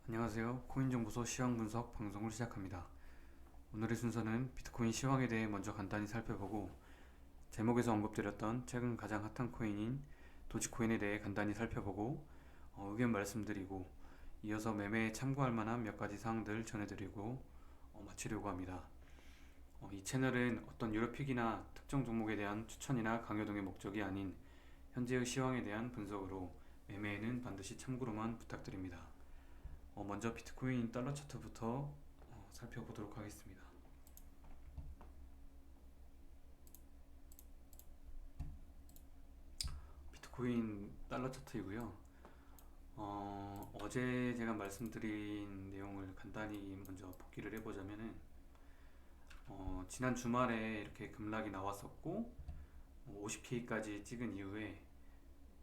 안녕하세요. 코인정보소 시황분석 방송을 시작합니다. 오늘의 순서는 비트코인 시황에 대해 먼저 간단히 살펴보고 제목에서 언급드렸던 최근 가장 핫한 코인인 도지코인에 대해 간단히 살펴보고 의견 말씀드리고 이어서 매매에 참고할 만한 몇 가지 사항들 전해드리고 마치려고 합니다. 이 채널은 어떤 유료픽이나 특정 종목에 대한 추천이나 강요 등의 목적이 아닌 현재의 시황에 대한 분석으로 매매에는 반드시 참고로만 부탁드립니다. 먼저 비트코인 달러 차트부터 살펴보도록 하겠습니다. 비트코인 달러 차트이고요. 어제 제가 말씀드린 내용을 간단히 먼저 복기를 해보자면은 지난 주말에 이렇게 급락이 나왔었고 50K까지 찍은 이후에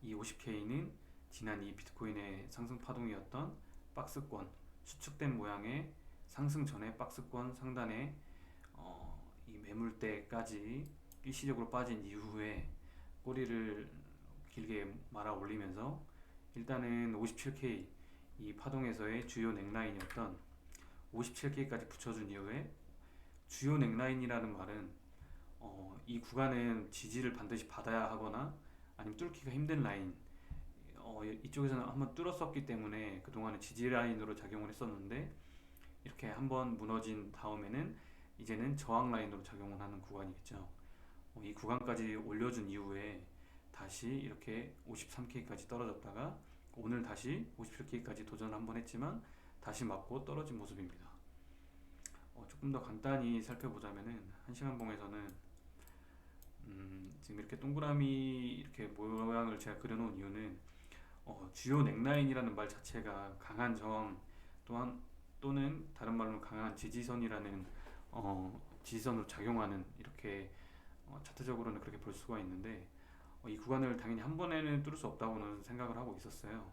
이 50K는 지난 이 비트코인의 상승 파동이었던 박스권 수축된 모양의 상승 전에 박스권 상단에 이 매물대까지 일시적으로 빠진 이후에 꼬리를 길게 말아 올리면서 일단은 57K 이 파동에서의 주요 넥라인이었던 57K까지 붙여준 이후에 주요 넥라인이라는 말은 이 구간은 지지를 반드시 받아야 하거나 아니면 뚫기가 힘든 라인, 이쪽에서는 한번 뚫었었기 때문에 그동안은 지지 라인으로 작용을 했었는데 이렇게 한번 무너진 다음에는 이제는 저항 라인으로 작용을 하는 구간이겠죠. 이 구간까지 올려준 이후에 다시 이렇게 53K까지 떨어졌다가 오늘 다시 57K까지 도전을 한번 했지만 다시 맞고 떨어진 모습입니다. 조금 더 간단히 살펴보자면은 1시간 봉에서는 지금 이렇게 동그라미 이렇게 모양을 제가 그려놓은 이유는 주요 넥라인이라는 말 자체가 강한 저항 또한 또는 다른 말로는 강한 지지선이라는 지지선으로 작용하는 이렇게 차트적으로는 그렇게 볼 수가 있는데 이 구간을 당연히 한 번에는 뚫을 수 없다고는 생각을 하고 있었어요.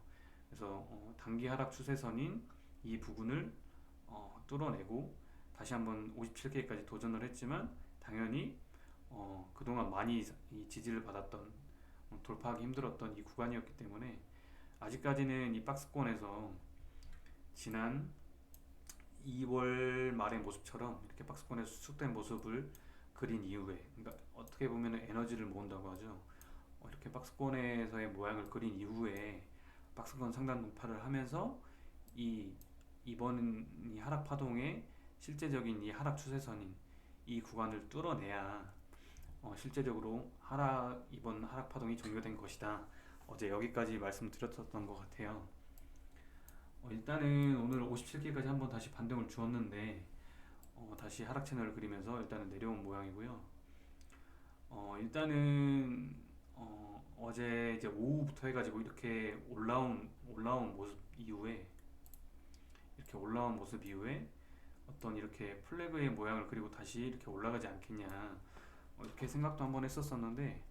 그래서 단기 하락 추세선인 이 부분을 뚫어내고 다시 한번 57K까지 도전을 했지만 당연히 그동안 많이 이 지지를 받았던 돌파하기 힘들었던 이 구간이었기 때문에 아직까지는 이 박스권에서 지난 2월 말의 모습처럼 이렇게 박스권에서 수축된 모습을 그린 이후에, 그러니까 어떻게 보면 에너지를 모은다고 하죠. 이렇게 박스권에서의 모양을 그린 이후에 박스권 상단 돌파를 하면서 이 이번 이 하락 파동의 실제적인 이 하락 추세선인 이 구간을 뚫어내야 실제적으로 이번 하락 파동이 종료된 것이다. 어제 여기까지 말씀드렸었던 것 같아요. 일단은 오늘 57K까지 한번 다시 반등을 주었는데 다시 하락 채널을 그리면서 일단은 내려온 모양이고요. 일단은 어제 이제 오후부터 해가지고 이렇게 올라온 모습 이후에 이렇게 올라온 모습 이후에 어떤 이렇게 플래그의 모양을 그리고 다시 이렇게 올라가지 않겠냐 이렇게 생각도 한번 했었었는데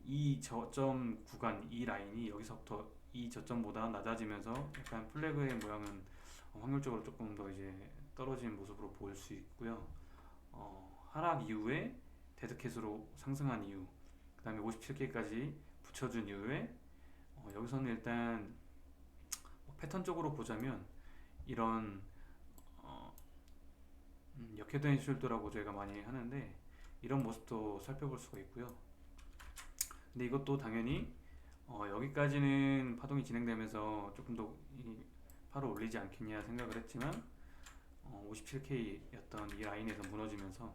이 저점 구간 이 라인이 여기서부터 이 저점보다 낮아지면서 약간 플래그의 모양은 확률적으로 조금 더 이제 떨어진 모습으로 보일 수 있고요. 하락 이후에 데드캣으로 상승한 이유, 그 다음에 57K까지 붙여준 이후에 여기서는 일단 패턴적으로 보자면 이런 역헤드앤 숄더라고 저희가 많이 하는데 이런 모습도 살펴볼 수가 있고요. 근데 이것도 당연히 여기까지는 파동이 진행되면서 조금 더 팔을 올리지 않겠냐 생각을 했지만 57K였던 이 라인에서 무너지면서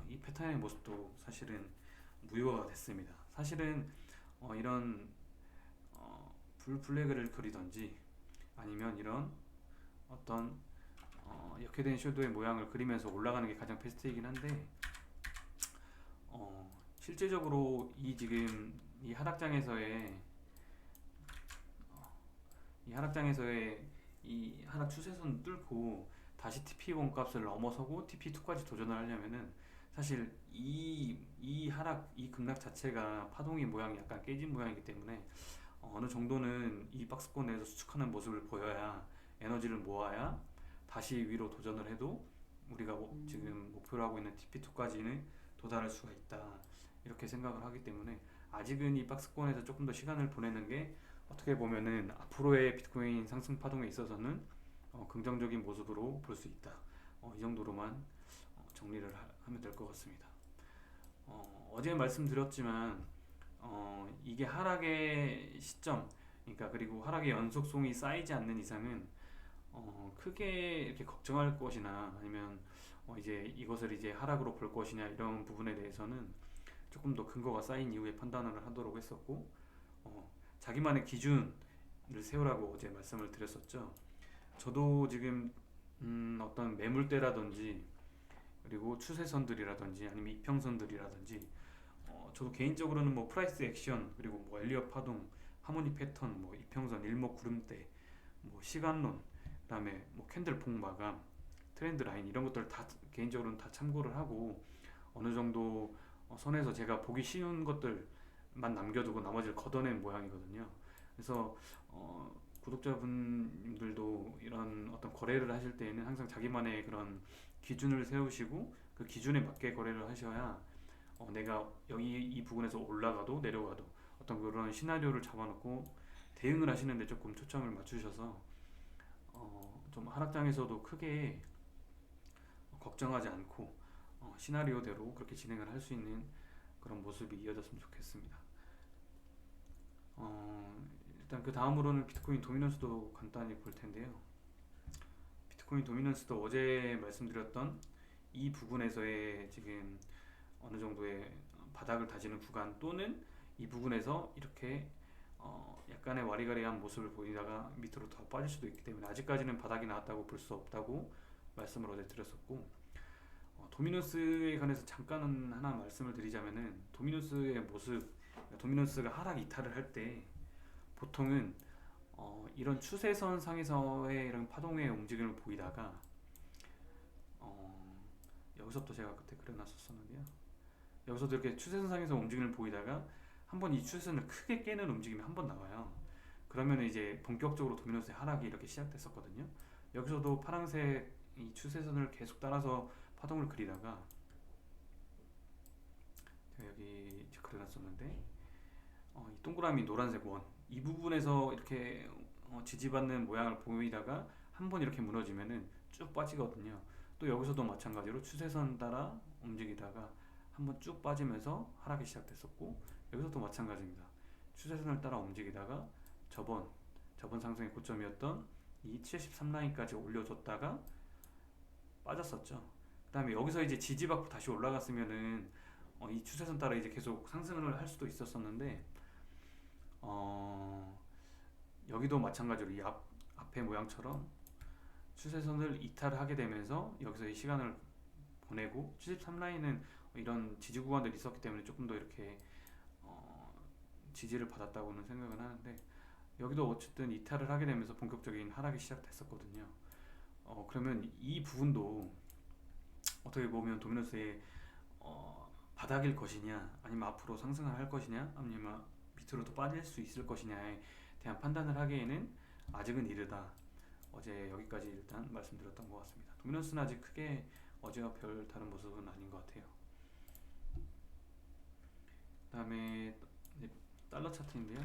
이 패턴의 모습도 사실은 무효화가 됐습니다. 사실은 이런 불 플래그를 그리던지 아니면 이런 어떤 역해된 섀도우의 모양을 그리면서 올라가는 게 가장 베스트이긴 한데 실제적으로 지금 이 하락장에서의 이 하락 추세선 뚫고 다시 TP1 값을 넘어서고 TP2까지 도전을 하려면은 사실 이 급락 자체가 파동의 모양이 약간 깨진 모양이기 때문에 어느 정도는 이 박스권에서 수축하는 모습을 보여야 에너지를 모아야 다시 위로 도전을 해도 우리가 지금 목표로 하고 있는 TP2까지는 도달할 수가 있다 이렇게 생각을 하기 때문에 아직은 이 박스권에서 조금 더 시간을 보내는 게 어떻게 보면은 앞으로의 비트코인 상승 파동에 있어서는 긍정적인 모습으로 볼 수 있다. 이 정도로만 정리를 하면 될 것 같습니다. 어제 말씀드렸지만 이게 하락의 시점, 그러니까 그리고 하락의 연속성이 쌓이지 않는 이상은 크게 이렇게 걱정할 것이나 아니면 이제 이것을 이제 하락으로 볼 것이냐 이런 부분에 대해서는 조금 더 근거가 쌓인 이후에 판단을 하도록 했었고 자기만의 기준을 세우라고 어제 말씀을 드렸었죠. 저도 지금 어떤 매물대라든지 그리고 추세선들이라든지 아니면 이평선들이라든지 저도 개인적으로는 뭐 프라이스 액션 그리고 뭐 엘리엇 파동, 하모니 패턴, 뭐 이평선, 일목 구름대, 뭐 시간론, 그다음에 뭐 캔들 폭마감, 트렌드 라인 이런 것들 다 개인적으로는 다 참고를 하고 어느 정도 선에서 제가 보기 쉬운 것들만 남겨두고 나머지를 걷어낸 모양이거든요. 그래서 구독자분들도 이런 어떤 거래를 하실 때에는 항상 자기만의 그런 기준을 세우시고 그 기준에 맞게 거래를 하셔야 내가 여기 이 부분에서 올라가도 내려가도 어떤 그런 시나리오를 잡아놓고 대응을 하시는데 조금 초점을 맞추셔서 좀 하락장에서도 크게 걱정하지 않고 시나리오대로 그렇게 진행을 할 수 있는 그런 모습이 이어졌으면 좋겠습니다. 일단 그 다음으로는 비트코인 도미넌스도 간단히 볼 텐데요. 비트코인 도미넌스도 어제 말씀드렸던 이 부분에서의 지금 어느 정도의 바닥을 다지는 구간 또는 이 부분에서 이렇게 약간의 와리가리한 모습을 보이다가 밑으로 더 빠질 수도 있기 때문에 아직까지는 바닥이 나왔다고 볼 수 없다고 말씀을 어제 드렸었고 도미노스에 관해서 잠깐 하나 말씀을 드리자면은 도미노스의 모습, 도미노스가 하락 이탈을 할 때 보통은 이런 추세선 상에서의 이런 파동의 움직임을 보이다가 여기서부터 제가 그때 그려놨었는데요. 여기서도 이렇게 추세선 상에서 움직임을 보이다가 한번 이 추세선을 크게 깨는 움직임이 한 번 나와요. 그러면 이제 본격적으로 도미노스의 하락이 이렇게 시작됐었거든요. 여기서도 파란색 이 추세선을 계속 따라서 파동을 그리다가 제가 여기 그려놨었는데 이 동그라미 노란색 원 이 부분에서 이렇게 지지받는 모양을 보이다가 한 번 이렇게 무너지면은 쭉 빠지거든요. 또 여기서도 마찬가지로 추세선 따라 움직이다가 한 번 쭉 빠지면서 하락이 시작됐었고 여기서도 마찬가지입니다. 추세선을 따라 움직이다가 저번 상승의 고점이었던 이 73라인까지 올려줬다가 빠졌었죠. 그 다음에 여기서 이제 지지받고 다시 올라갔으면은 이 추세선 따라 이제 계속 상승을 할 수도 있었었는데 여기도 마찬가지로 이 앞의 모양처럼 추세선을 이탈하게 되면서 여기서 이 시간을 보내고 73라인은 이런 지지 구간들이 있었기 때문에 조금 더 이렇게 지지를 받았다고는 생각은 하는데 여기도 어쨌든 이탈을 하게 되면서 본격적인 하락이 시작됐었거든요. 그러면 이 부분도 어떻게 보면 도미노스의 바닥일 것이냐 아니면 앞으로 상승을 할 것이냐 아니면 밑으로 또 빠질 수 있을 것이냐에 대한 판단을 하기에는 아직은 이르다. 어제 여기까지 일단 말씀드렸던 것 같습니다. 도미노스는 아직 크게 어제와 별 다른 모습은 아닌 것 같아요. 그 다음에 달러 차트인데요.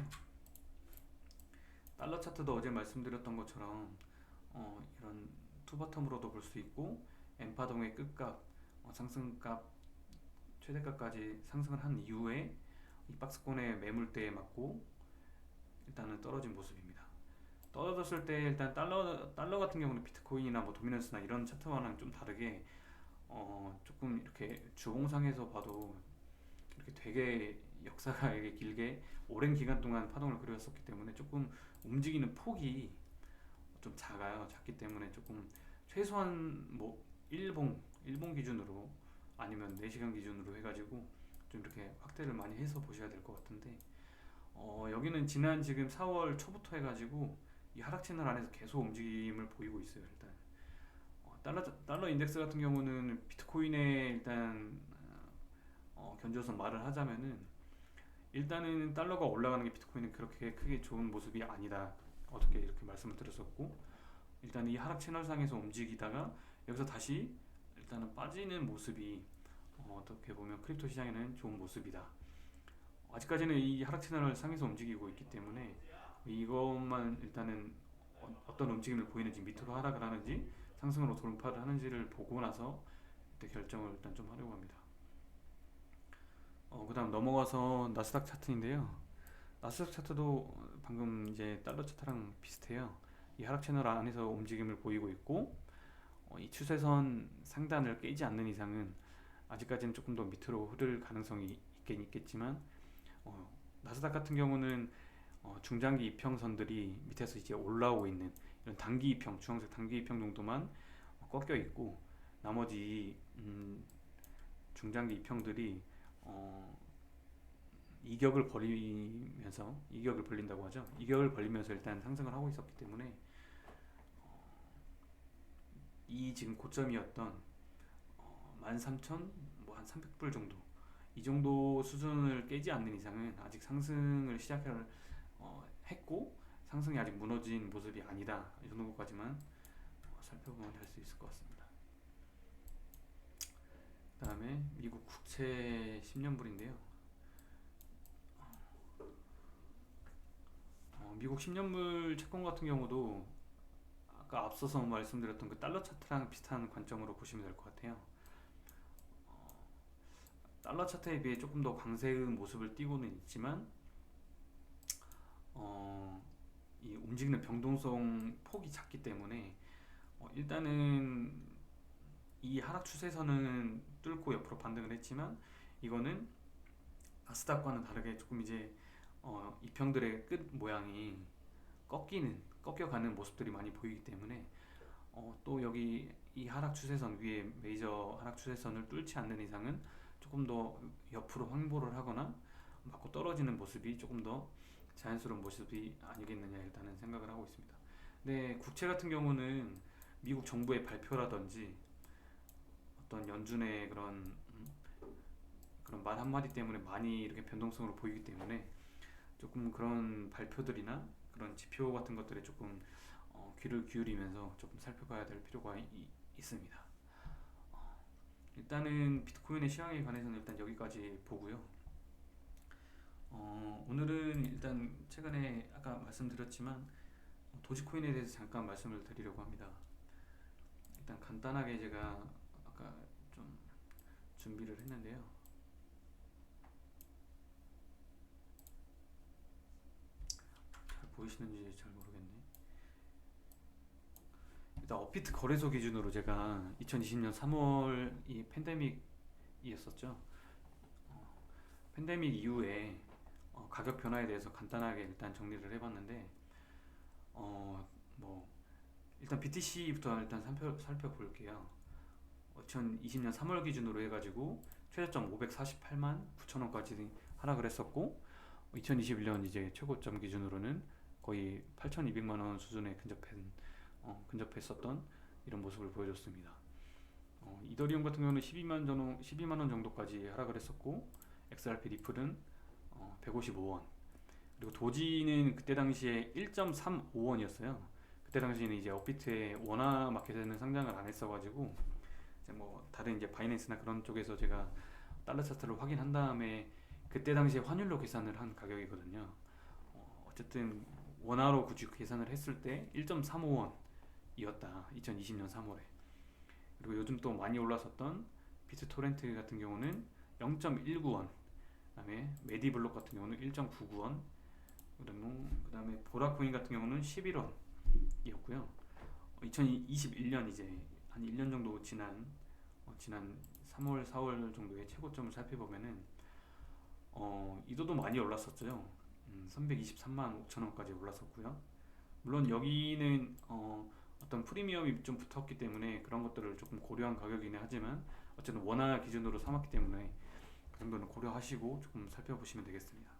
달러 차트도 어제 말씀드렸던 것처럼 이런 투바텀으로도 볼 수 있고 엔파동의 끝값, 상승값, 최대값까지 상승을 한 이후에 이 박스권의 매물대에 맞고 일단은 떨어진 모습입니다. 떨어졌을 때 일단 달러 같은 경우는 비트코인이나 뭐 도미넌스나 이런 차트와는 좀 다르게 조금 이렇게 주봉상에서 봐도 이렇게 되게 역사가 이렇게 길게 오랜 기간 동안 파동을 그렸었기 때문에 조금 움직이는 폭이 좀 작기 때문에 조금 최소한 뭐 일봉 기준으로 아니면 4시간 기준으로 해가지고 좀 이렇게 확대를 많이 해서 보셔야 될 것 같은데 여기는 지난 지금 4월 초부터 해가지고 이 하락 채널 안에서 계속 움직임을 보이고 있어요. 일단 달러 인덱스 같은 경우는 비트코인에 일단 견주어서 말을 하자면은 일단은 달러가 올라가는 게 비트코인은 그렇게 크게 좋은 모습이 아니다. 어떻게 이렇게 말씀을 드렸었고 일단 이 하락 채널상에서 움직이다가 여기서 다시 일단은 빠지는 모습이 어떻게 보면 크립토 시장에는 좋은 모습이다. 아직까지는 이 하락 채널 상에서 움직이고 있기 때문에 이것만 일단은 어떤 움직임을 보이는지, 밑으로 하락을 하는지 상승으로 돌파를 하는지를 보고 나서 그때 결정을 일단 좀 하려고 합니다. 그다음 넘어가서 나스닥 차트인데요. 나스닥 차트도 방금 이제 달러 차트랑 비슷해요. 이 하락 채널 안에서 움직임을 보이고 있고, 이 추세선 상단을 깨지 않는 이상은 아직까지는 조금 더 밑으로 흐를 가능성이 있긴 있겠지만, 어, 나스닥 같은 경우는 중장기 이평선들이 밑에서 이제 올라오고 있는 이런 단기 이평, 주황색 단기 이평 정도만 꺾여 있고, 나머지 중장기 이평들이 어, 이격을 벌린다고 하죠. 이격을 벌리면서 일단 상승을 하고 있었기 때문에 이 지금 고점이었던 13,000 뭐 한 300불 정도, 이 정도 수준을 깨지 않는 이상은 아직 상승을 시작을 했고, 상승이 아직 무너진 모습이 아니다, 이 정도까지만 살펴보면 할 수 있을 것 같습니다. 그 다음에 미국 국채 10년불인데요. 미국 10년물 채권 같은 경우도 아까 앞서서 말씀드렸던 그 달러 차트랑 비슷한 관점으로 보시면 될 것 같아요. 달러 차트에 비해 조금 더 강세의 모습을 띠고는 있지만, 어, 이 움직이는 변동성 폭이 작기 때문에 일단은 이 하락 추세선은 뚫고 옆으로 반등을 했지만, 이거는 나스닥과는 다르게 조금 이제 이평들의 끝 모양이 꺾여가는 모습들이 많이 보이기 때문에, 또 여기 이 하락 추세선 위에 메이저 하락 추세선을 뚫지 않는 이상은 조금 더 옆으로 황보를 하거나 맞고 떨어지는 모습이 조금 더 자연스러운 모습이 아니겠느냐 일단은 생각을 하고 있습니다. 근데 국채 같은 경우는 미국 정부의 발표라든지 어떤 연준의 그런 말 한마디 때문에 많이 이렇게 변동성으로 보이기 때문에, 조금 그런 발표들이나 그런 지표 같은 것들에 조금 귀를 기울이면서 조금 살펴봐야 될 필요가 있습니다. 일단은 비트코인의 시황에 관해서는 일단 여기까지 보고요. 오늘은 일단 최근에 아까 말씀드렸지만 도지코인에 대해서 잠깐 말씀을 드리려고 합니다. 일단 간단하게 제가 아까 좀 준비를 했는데요. 잘 보이시는지 잘 모르겠네. 일단 업비트 거래소 기준으로 제가 2020년 3월 이 팬데믹이었었죠. 팬데믹 이후에 가격 변화에 대해서 간단하게 일단 정리를 해봤는데, 뭐 일단 BTC부터 일단 살펴볼게요. 2020년 3월 기준으로 해가지고 최저점 548만 9천 원까지 하락을 했었고, 2021년 이제 최고점 기준으로는 거의 8,200만 원 수준에 근접했었던 이런 모습을 보여줬습니다. 이더리움 같은 경우는 12만 원 정도까지 하락을 했었고, XRP 리플은 155원, 그리고 도지는 그때 당시에 1.35원이었어요. 그때 당시에는 이제 업비트의 원화 마켓에는 상장을 안 했어가지고, 이제 뭐 다른 이제 바이낸스나 그런 쪽에서 제가 달러 차트를 확인한 다음에 그때 당시에 환율로 계산을 한 가격이거든요. 어쨌든 원화로 굳이 계산을 했을 때 1.35원이었다, 2020년 3월에. 그리고 요즘 또 많이 올랐었던 비트토렌트 같은 경우는 0.19원, 그다음에 메디블록 같은 경우는 1.99원, 그다음에 보라코인 같은 경우는 11원이었고요. 2021년 이제 한 1년 정도 지난 3월, 4월 정도의 최고점을 살펴보면은 이도도 많이 올랐었죠. 323만 5천 원까지 올랐었고요. 물론 여기는 어떤 프리미엄이 좀 붙었기 때문에 그런 것들을 조금 고려한 가격이긴 하지만, 어쨌든 원화 기준으로 삼았기 때문에 그 정도는 고려하시고 조금 살펴보시면 되겠습니다.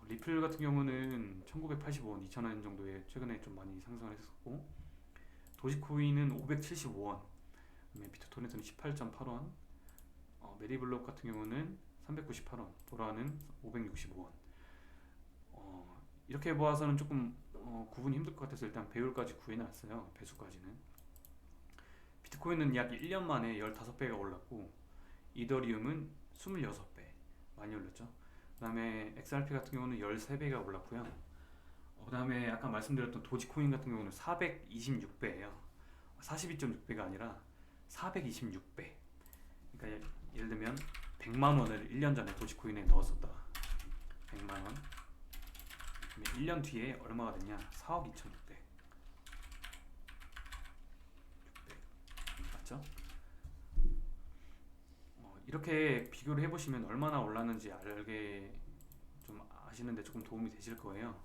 리플 같은 경우는 1985원, 2,000원 정도에 최근에 좀 많이 상승을 했었고, 도지코인은 575원, 비트토렌트는 18.8원, 메리블록 같은 경우는 398원, 보라는 565원. 이렇게 보아서는 조금 구분이 힘들 것 같아서 일단 배율까지 구해놨어요. 배수까지는. 비트코인은 약 1년 만에 15배가 올랐고, 이더리움은 26배 많이 올렸죠. 그 다음에 XRP 같은 경우는 13배가 올랐고요. 그다음에 아까 말씀드렸던 도지코인 같은 경우는 426배예요. 42.6배가 아니라 426배. 그러니까 예를 들면 100만 원을 1년 전에 도지코인에 넣었었다. 100만 원. 1년 뒤에 얼마가 됐냐? 4억 2,600. 맞죠? 이렇게 비교를 해보시면 얼마나 올랐는지 알게 좀 아시는데 조금 도움이 되실 거예요.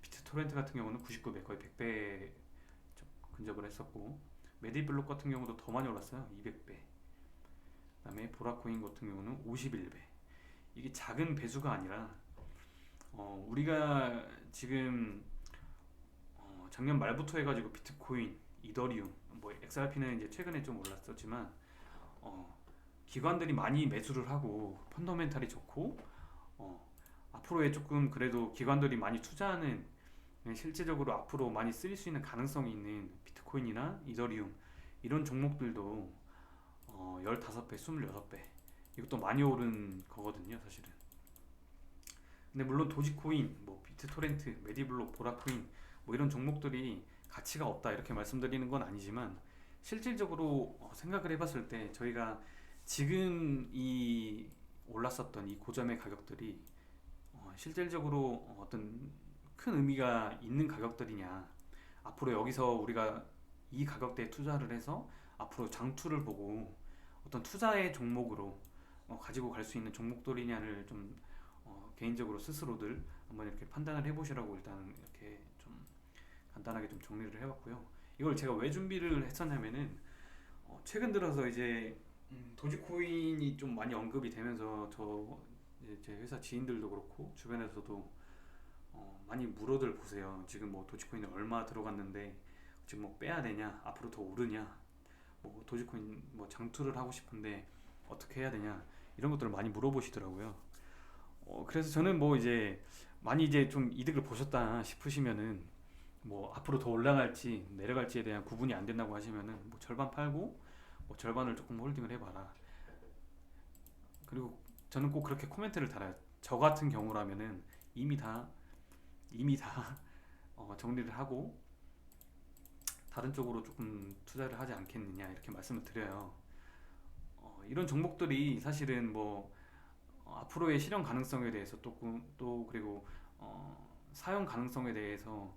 비트토렌트 같은 경우는 99배, 거의 100배 근접을 했었고, 메디블록 같은 경우도 더 많이 올랐어요. 200배. 그다음에 보라코인 같은 경우는 51배. 이게 작은 배수가 아니라 우리가 지금 작년 말부터 해가지고 비트코인, 이더리움, 뭐 XRP는 이제 최근에 좀 올랐었지만 기관들이 많이 매수를 하고 펀더멘탈이 좋고 앞으로에 조금 그래도 기관들이 많이 투자하는 실제적으로 앞으로 많이 쓰일 수 있는 가능성이 있는 비트코인이나 이더리움 이런 종목들도 15배, 26배 이것도 많이 오른 거거든요 사실은. 근데 물론 도지코인, 뭐 비트토렌트, 메디블록, 보라코인 뭐 이런 종목들이 가치가 없다 이렇게 말씀드리는 건 아니지만 실질적으로 생각을 해봤을 때 저희가 지금 이 올랐었던 이 고점의 가격들이 실질적으로 어떤 큰 의미가 있는 가격들이냐, 앞으로 여기서 우리가 이 가격대에 투자를 해서 앞으로 장투를 보고 어떤 투자의 종목으로 가지고 갈 수 있는 종목들이냐를 좀 개인적으로 스스로들 한번 이렇게 판단을 해보시라고 일단 이렇게 좀 간단하게 좀 정리를 해봤고요. 이걸 제가 왜 준비를 했었냐면은 최근 들어서 이제 도지코인이 좀 많이 언급이 되면서 제 회사 지인들도 그렇고 주변에서도 많이 물어들 보세요. 지금 뭐 도지코인이 얼마 들어갔는데 지금 뭐 빼야 되냐, 앞으로 더 오르냐, 뭐 도지코인 뭐 장투를 하고 싶은데 어떻게 해야 되냐 이런 것들을 많이 물어보시더라고요. 그래서 저는 뭐 이제 많이 이제 좀 이득을 보셨다 싶으시면은 뭐 앞으로 더 올라갈지 내려갈지에 대한 구분이 안 된다고 하시면은 뭐 절반 팔고 뭐 절반을 조금 홀딩을 해봐라. 그리고 저는 꼭 그렇게 코멘트를 달아요. 저 같은 경우라면은 이미 다 정리를 하고 다른 쪽으로 조금 투자를 하지 않겠느냐 이렇게 말씀을 드려요. 이런 종목들이 사실은 뭐 앞으로의 실현 가능성에 대해서 또 그리고 사용 가능성에 대해서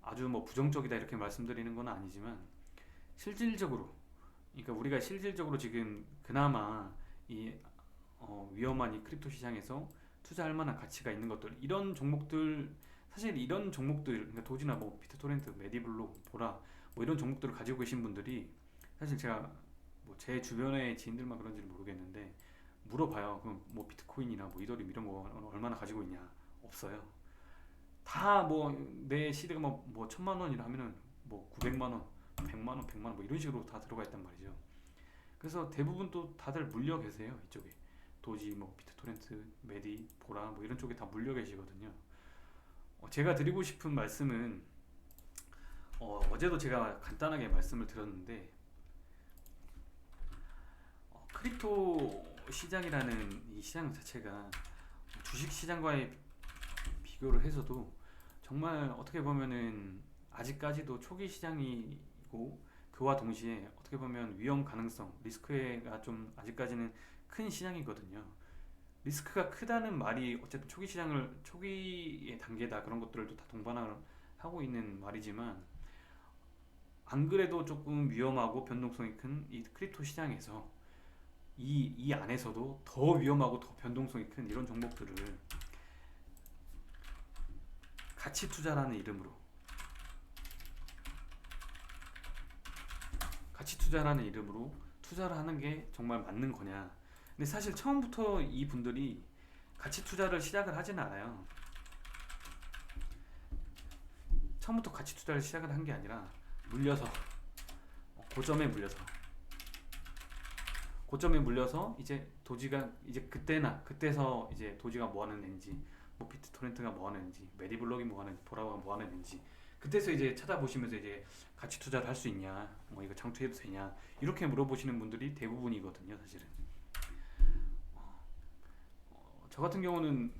아주 뭐 부정적이다 이렇게 말씀드리는 건 아니지만 실질적으로, 그러니까 우리가 실질적으로 지금 그나마 이 위험한 이 크립토 시장에서 투자할 만한 가치가 있는 것들, 이런 종목들, 사실 이런 종목들, 그러니까 도지나 뭐 비트토렌트, 메디블록, 보라 뭐 이런 종목들을 가지고 계신 분들이 사실 제가 뭐 제 주변의 지인들만 그런지 모르겠는데 물어봐요. 그럼 뭐 비트코인이나 뭐 이더리움 이런 거 얼마나 가지고 있냐? 없어요. 다 뭐 내 시대가 뭐 1,000만 원이라 하면은 뭐 900만 원, 100만 원, 100만 원 뭐 이런 식으로 다 들어가 있단 말이죠. 그래서 대부분 또 다들 물려 계세요 이쪽에. 도지, 뭐 비트토렌트, 메디, 보라 뭐 이런 쪽에 다 물려 계시거든요. 제가 드리고 싶은 말씀은 어제도 제가 간단하게 말씀을 드렸는데 크립토 시장이라는 이 시장 자체가 주식 시장과의 비교를 해서도 정말 어떻게 보면은 아직까지도 초기 시장이고 그와 동시에 어떻게 보면 위험 가능성, 리스크가 좀 아직까지는 큰 시장이거든요. 리스크가 크다는 말이 어쨌든 초기의 단계다 그런 것들도 다 동반을 하고 있는 말이지만 안 그래도 조금 위험하고 변동성이 큰 이 크립토 시장에서 이 안에서도 더 위험하고 더 변동성이 큰 이런 종목들을 가치 투자라는 이름으로 투자를 하는 게 정말 맞는 거냐. 근데 사실 처음부터 이 분들이 가치 투자를 시작을 하진 않아요. 처음부터 가치 투자를 시작을 한 게 아니라 물려서 고점에 물려서 이제 도지가 이제 그때서 이제 도지가 뭐 하는 애인지, 뭐 비트토렌트가 뭐 하는 애인지, 메디블록이 뭐 하는, 보라가 뭐 하는 애인지 그때서 이제 찾아보시면서 이제 가치 투자를 할 수 있냐, 뭐 이거 장투해도 되냐 이렇게 물어보시는 분들이 대부분이거든요 사실은. 저 같은 경우는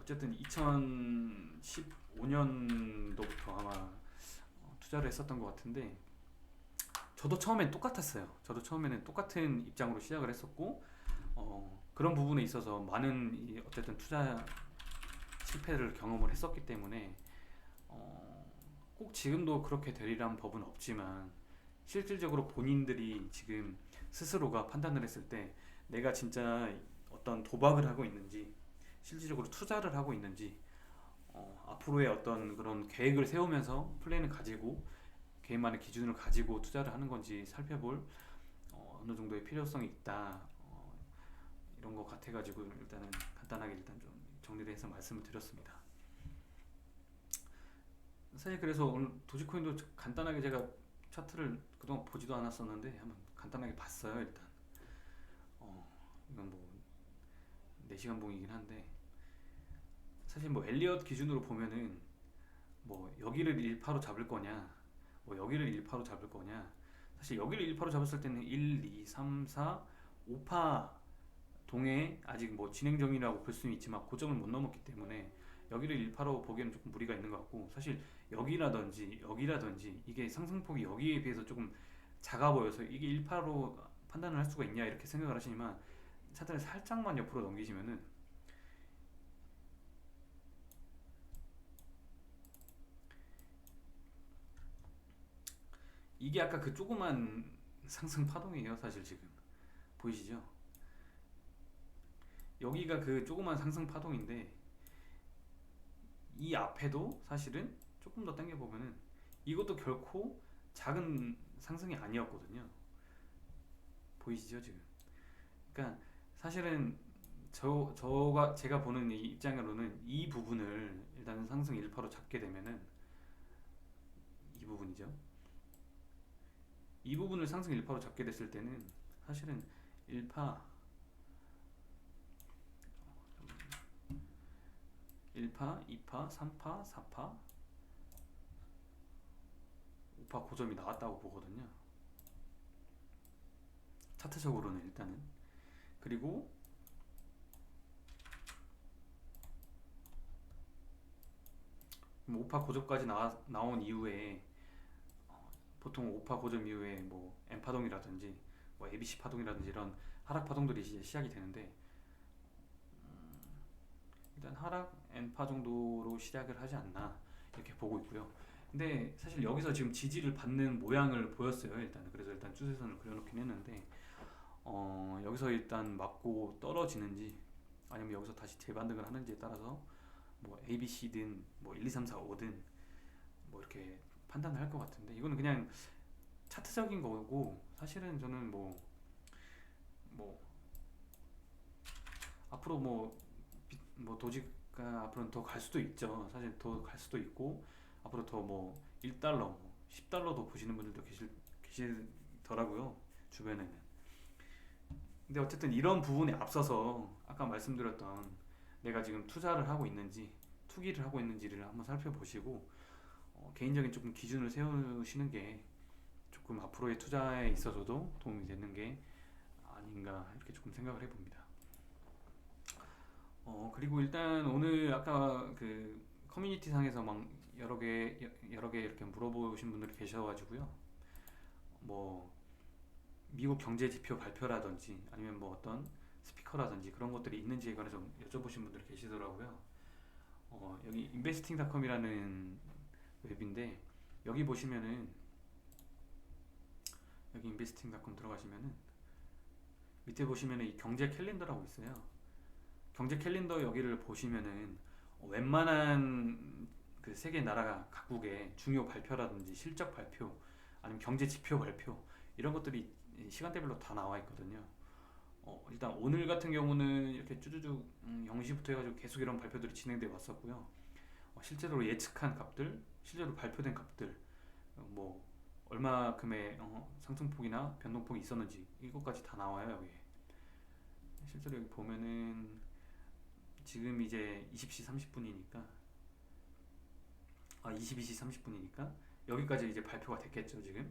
어쨌든 2015년도부터 아마 투자를 했었던 것 같은데, 저도 처음엔 똑같았어요. 저도 처음에는 똑같은 입장으로 시작을 했었고, 그런 부분에 있어서 많은 어쨌든 투자 실패를 경험을 했었기 때문에 꼭 지금도 그렇게 되리란 법은 없지만, 실질적으로 본인들이 지금 스스로가 판단을 했을 때 내가 진짜 어떤 도박을 하고 있는지, 실질적으로 투자를 하고 있는지, 앞으로의 어떤 그런 계획을 세우면서 플랜을 가지고 개인만의 기준을 가지고 투자를 하는 건지 살펴볼 어느 정도의 필요성이 있다, 이런 거 같아가지고 일단은 간단하게 일단 좀 정리를 해서 말씀을 드렸습니다. 사실 그래서 오늘 도지코인도 간단하게 제가 차트를 그동안 보지도 않았었는데 한번 간단하게 봤어요. 일단 이건 뭐 4시간 봉이긴 한데, 사실 뭐 엘리엇 기준으로 보면은 뭐 여기를 1파로 잡을 거냐, 뭐 여기를 1파로 잡을 거냐, 사실 여기를 1파로 잡았을 때는 1, 2, 3, 4, 5파 동에 아직 뭐 진행 중이라고 볼 수는 있지만 고점을 못 넘었기 때문에 여기를 1파로 보기에는 조금 무리가 있는 것 같고, 사실 여기라든지 이게 상승폭이 여기에 비해서 조금 작아 보여서 이게 1파로 판단을 할 수가 있냐 이렇게 생각을 하시지만, 차트를 살짝만 옆으로 넘기시면은 이게 아까 그 조그만 상승 파동이에요. 사실 지금 보이시죠? 여기가 그 조그만 상승 파동인데, 이 앞에도 사실은 조금 더 당겨 보면은 이것도 결코 작은 상승이 아니었거든요. 보이시죠 지금? 그러니까 사실은 제가 보는 이 입장으로는 이 부분을 일단 상승 1파로 잡게 되면은, 이 부분이죠. 이 부분을 상승 1파로 잡게 됐을 때는 사실은 1파, 1파, 2파, 3파, 4파, 5파 고점이 나왔다고 보거든요. 차트적으로는 일단은. 그리고 5파 고점까지 나온 이후에 보통 5파 고점 이후에 뭐 M파동이라든지 뭐 ABC 파동이라든지 이런 하락 파동들이 이제 시작이 되는데, 일단 하락 N파 정도로 시작을 하지 않나 이렇게 보고 있고요. 근데 사실 여기서 지금 지지를 받는 모양을 보였어요. 일단 그래서 일단 추세선을 그려놓긴 했는데, 여기서 일단 맞고 떨어지는지 아니면 여기서 다시 재반등을 하는지에 따라서 뭐 ABC든 뭐 1, 2, 3, 4, 5든 뭐 이렇게 판단을 할 것 같은데, 이거는 그냥 차트적인 거고, 사실은 저는 뭐 앞으로 뭐 도지가 앞으로는 더 갈 수도 있죠. 사실 더 갈 수도 있고, 앞으로 더 뭐 1달러, 뭐 10달러도 보시는 분들도 계시더라고요, 주변에는. 근데 어쨌든 이런 부분에 앞서서 아까 말씀드렸던 내가 지금 투자를 하고 있는지 투기를 하고 있는지를 한번 살펴보시고, 개인적인 조금 기준을 세우시는 게 조금 앞으로의 투자에 있어서도 도움이 되는 게 아닌가 이렇게 조금 생각을 해봅니다. 그리고 일단 오늘 아까 그 커뮤니티 상에서 막 여러 개 이렇게 물어보신 분들이 계셔가지고요. 뭐 미국 경제 지표 발표라든지 아니면 뭐 어떤 스피커라든지 그런 것들이 있는지에 관해서 여쭤보신 분들이 계시더라고요. 여기 investing.com이라는 웹인데, 여기 보시면은 여기 investing.com 들어가시면은 밑에 보시면은 이 경제 캘린더라고 있어요. 경제 캘린더 여기를 보시면은 웬만한 그 세계 나라 각국의 중요 발표라든지 실적 발표 아니면 경제 지표 발표 이런 것들이 시간대별로 다 나와 있거든요. 일단 오늘 같은 경우는 이렇게 쭈쭈쭈 0시부터 해가지고 계속 이런 발표들이 진행돼 왔었고요. 실제로 예측한 값들, 실제로 발표된 값들, 뭐 얼마큼의 상승폭이나 변동폭이 있었는지 이것까지 다 나와요 여기. 실제로 여기 보면은 지금 이제 20시 30분이니까 22시 30분이니까 여기까지 이제 발표가 됐겠죠 지금.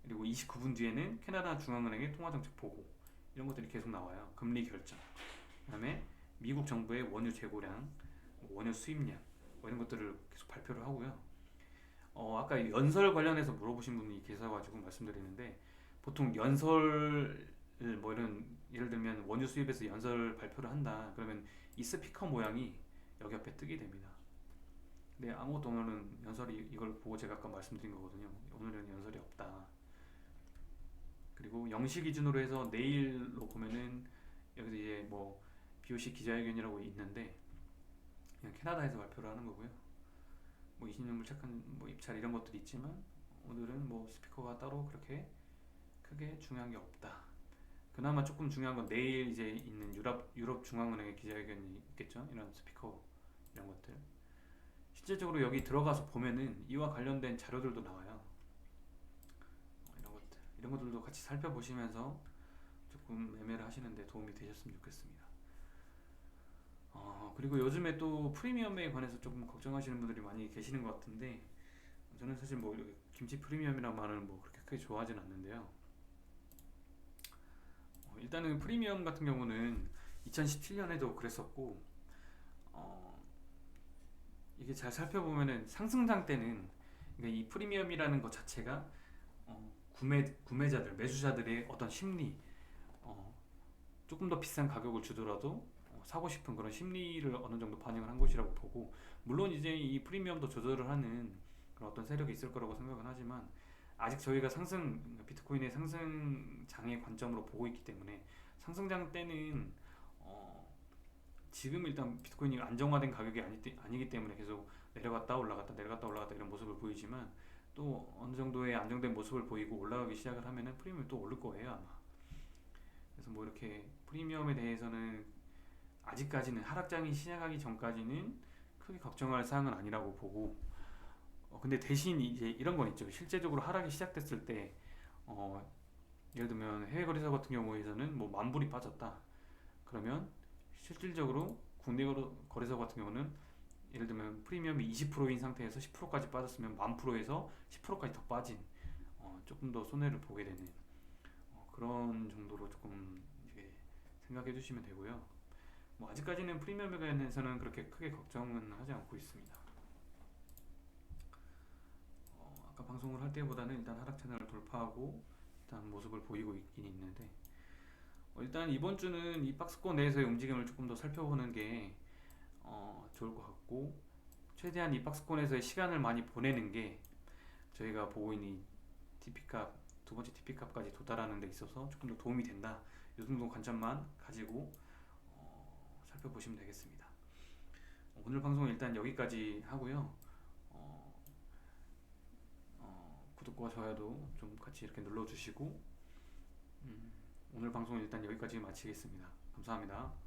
그리고 29분 뒤에는 캐나다 중앙은행의 통화정책 보고 이런 것들이 계속 나와요. 금리 결정, 그다음에 미국 정부의 원유 재고량, 원유 수입량 뭐 이런 것들을 계속 발표를 하고요. 아까 연설 관련해서 물어보신 분이 계셔가지고 말씀드리는데, 보통 연설을 뭐 이런, 예를 들면 원유 수입에서 연설 발표를 한다 그러면 이 스피커 모양이 여기 옆에 뜨게 됩니다. 근데 아무것도 오늘은 연설이, 이걸 보고 제가 아까 말씀드린 거거든요. 오늘은 연설이 없다. 그리고 영시 기준으로 해서 내일로 보면은 여기서 이제 뭐 BOC 기자회견이라고 있는데 그냥 캐나다에서 발표를 하는 거고요. 뭐 20년물 착한 뭐 입찰 이런 것들이 있지만 오늘은 뭐 스피커가 따로 그렇게 크게 중요한 게 없다. 그나마 조금 중요한 건 내일 이제 있는 유럽 중앙은행의 기자회견이 있겠죠. 이런 스피커 이런 것들. 실제적으로 여기 들어가서 보면은 이와 관련된 자료들도 나와요. 이런 것들도 같이 살펴보시면서 조금 매매를 하시는데 도움이 되셨으면 좋겠습니다. 그리고 요즘에 또 프리미엄에 관해서 조금 걱정하시는 분들이 많이 계시는 것 같은데, 저는 사실 뭐 김치 프리미엄이란 말은 뭐 그렇게 크게 좋아하진 않는데요. 일단은 프리미엄 같은 경우는 2017년에도 그랬었고, 어, 이게 잘 살펴보면은 상승장 때는, 그러니까 이 프리미엄이라는 것 자체가 구매자들, 매수자들의 어떤 심리, 어, 조금 더 비싼 가격을 주더라도 사고 싶은 그런 심리를 어느 정도 반영을 한 것이라고 보고, 물론 이제 이 프리미엄도 조절을 하는 그런 어떤 세력이 있을 거라고 생각은 하지만, 아직 저희가 비트코인의 상승장의 관점으로 보고 있기 때문에, 상승장 때는 지금 일단 비트코인이 안정화된 가격이 아니기 때문에 계속 내려갔다 올라갔다 내려갔다 올라갔다 이런 모습을 보이지만, 또 어느 정도의 안정된 모습을 보이고 올라가기 시작을 하면은 프리미엄이 또 오를 거예요 아마. 그래서 뭐 이렇게 프리미엄에 대해서는 아직까지는, 하락장이 시작하기 전까지는 크게 걱정할 사항은 아니라고 보고, 근데 대신 이제 이런 건 있죠. 실제적으로 하락이 시작됐을 때 어, 예를 들면 해외 거래소 같은 경우에서는 뭐 만 불이 빠졌다 그러면, 실질적으로 국내 거래소 같은 경우는 예를 들면 프리미엄이 20%인 상태에서 10%까지 빠졌으면 만 프로에서 10%까지 더 빠진, 조금 더 손해를 보게 되는 그런 정도로 조금 이제 생각해 주시면 되고요. 뭐 아직까지는 프리미엄에 관해서는 그렇게 크게 걱정은 하지 않고 있습니다. 아까 방송을 할 때보다는 일단 하락 채널을 돌파하고 일단 모습을 보이고 있긴 있는데, 일단 이번 주는 이 박스권 내에서의 움직임을 조금 더 살펴보는 게 좋을 것 같고, 최대한 이 박스권에서의 시간을 많이 보내는 게 저희가 보고 있는 TP값, 두 번째 TP값까지 도달하는 데 있어서 조금 더 도움이 된다, 이 정도 관점만 가지고 살펴보시면 되겠습니다. 오늘 방송은 일단 여기까지 하고요. 구독과 좋아요도 좀 같이 이렇게 눌러주시고, 오늘 방송은 일단 여기까지 마치겠습니다. 감사합니다.